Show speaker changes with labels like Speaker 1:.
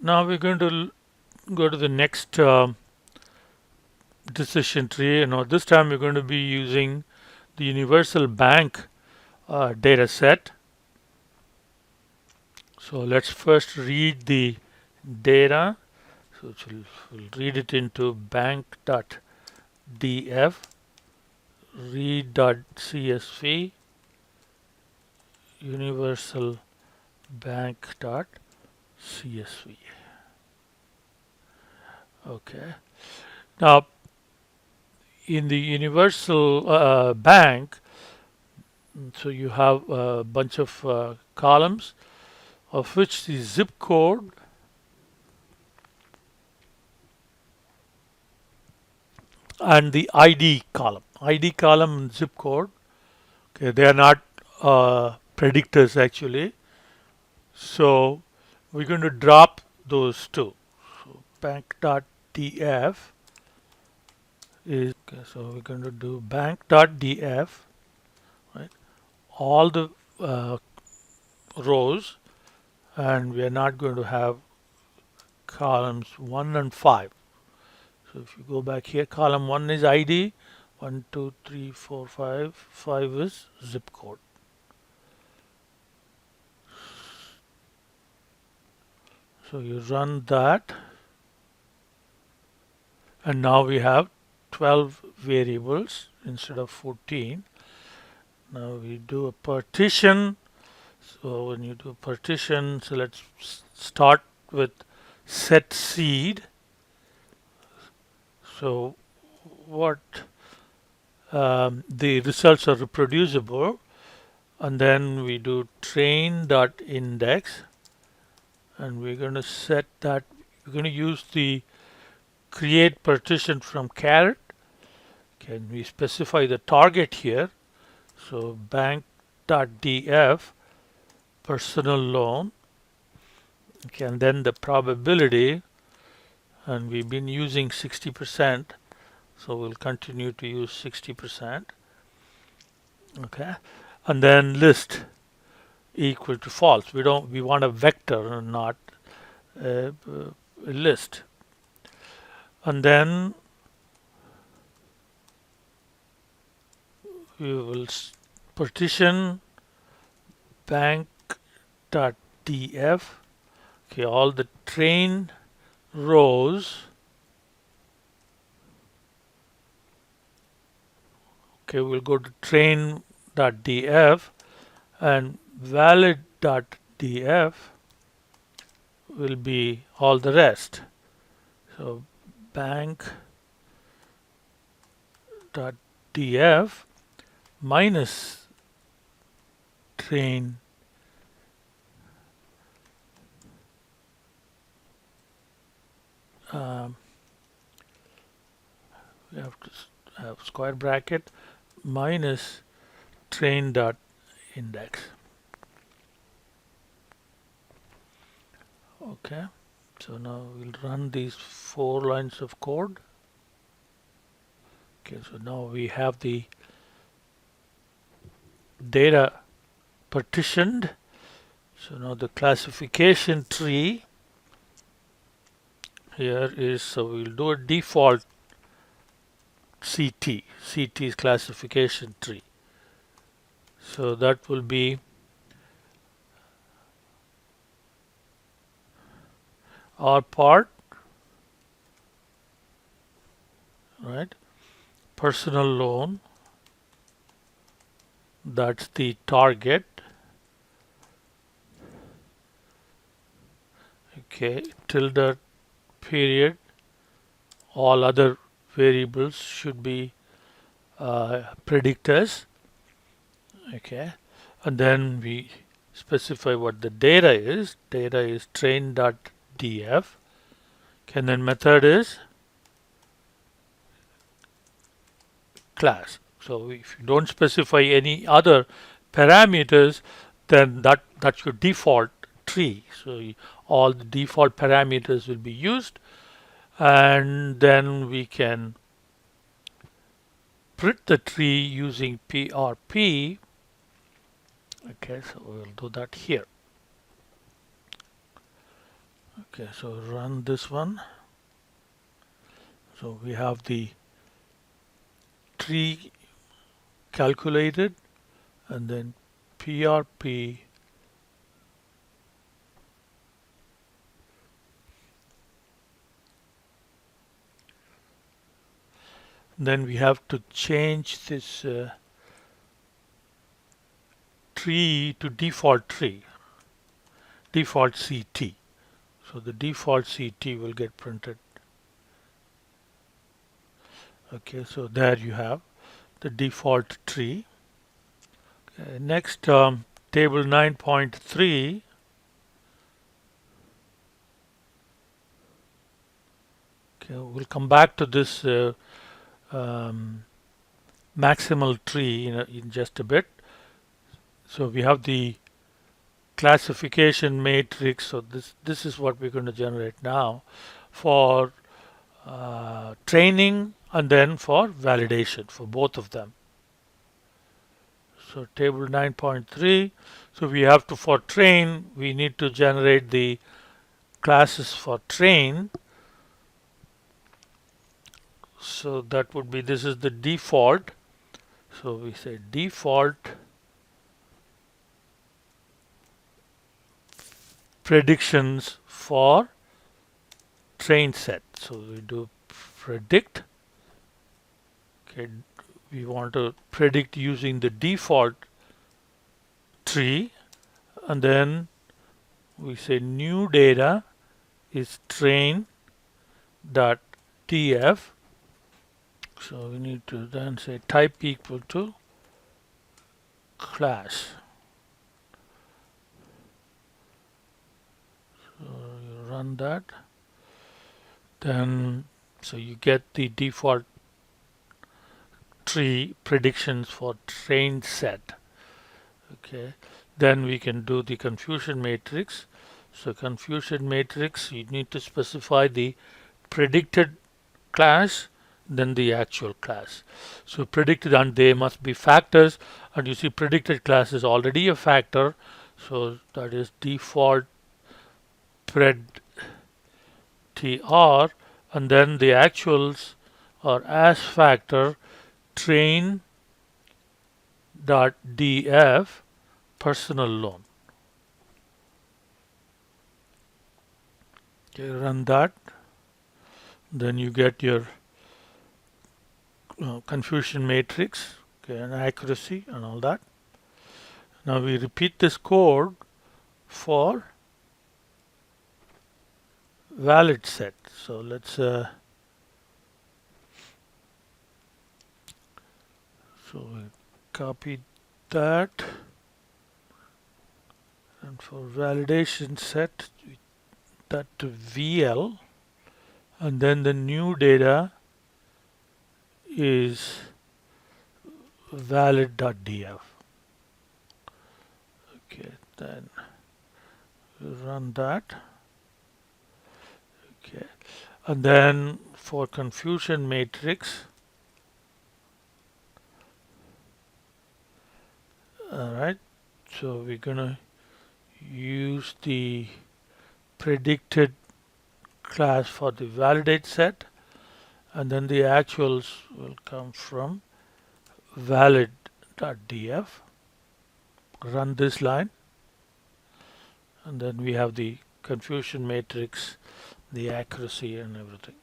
Speaker 1: Now we're going to go to the next decision tree. This time we're going to be using the universal bank data set. So let's first read the data. So we'll read it into bank.df, read.csv, universal bank.csv. Okay. Now, in the universal bank, so you have a bunch of columns, of which the zip code and the ID column. ID column and zip code, okay, they are not predictors actually. So we're going to drop those two. So bank.df is, okay, so we're going to do bank.df, right? All the rows, and we are not going to have columns 1 and 5. So if you go back here, column 1 is ID, 1, 2, 3, 4, 5, 5 is zip code. So you run that, and now we have 12 variables instead of 14. Now we do a partition. So when you do a partition, so let's start with set seed. So what the results are reproducible, and then we do train.index, and we're going to set that. We're going to use the create partition from caret. Can we specify the target here? So bank.df personal loan, okay, and then the probability, and we've been using 60%, so we'll continue to use 60%. Okay, and then list equal to false. We want a vector and not a list. And then we will partition bank.df. Okay, all the train rows. Okay, we'll go to train.df, and valid.df will be all the rest. So bank.df minus train we have to have square bracket minus train.index. Okay, so now we'll run these 4 lines of code. Okay, so now we have the data partitioned. So now the classification tree here is, so we'll do a default CT. CT is classification tree. So that will be our part, right? Personal loan, that's the target. Okay, tilde period, all other variables should be predictors. Okay, and then we specify what the data is. Data is train.df. Okay, and then method is class. So if you don't specify any other parameters, then that's your default tree. So all the default parameters will be used, and then we can print the tree using PRP. Okay, so we'll do that here. Okay, Okay, so run this one. So we have the tree calculated, and then PRP then we have to change this tree to default CT. So the default CT will get printed. Okay, so there you have the default tree. Okay, next, table 9.3. Okay, we'll come back to this maximal tree in just a bit. So we have the classification matrix. So this is what we're going to generate now for training and then for validation for both of them. So table 9.3. So we have to, for train, we need to generate the classes for train. So that would be, this is the default. So we say default predictions for train set. So we do predict. Okay, we want to predict using the default tree, and then we say new data is train.tf. So we need to then say type equal to class. So you run that. Then so you get the default tree predictions for train set. Okay, then we can do the confusion matrix. So confusion matrix, you need to specify the predicted class, then the actual class. So predicted, and they must be factors, and you see predicted class is already a factor, so that is default pred tr, and then the actuals are as factor train dot df personal loan. Okay, run that. Then you get your confusion matrix, okay, and accuracy and all that. Now we repeat this code for valid set. So let's so we copy that, and for validation set that to VL, and then the new data is valid.df. Okay, then we run that. Okay, and then for confusion matrix, all right, so we're gonna use the predicted class for the validate set, and then the actuals will come from valid.df. Run this line, and then we have the confusion matrix, the accuracy and everything.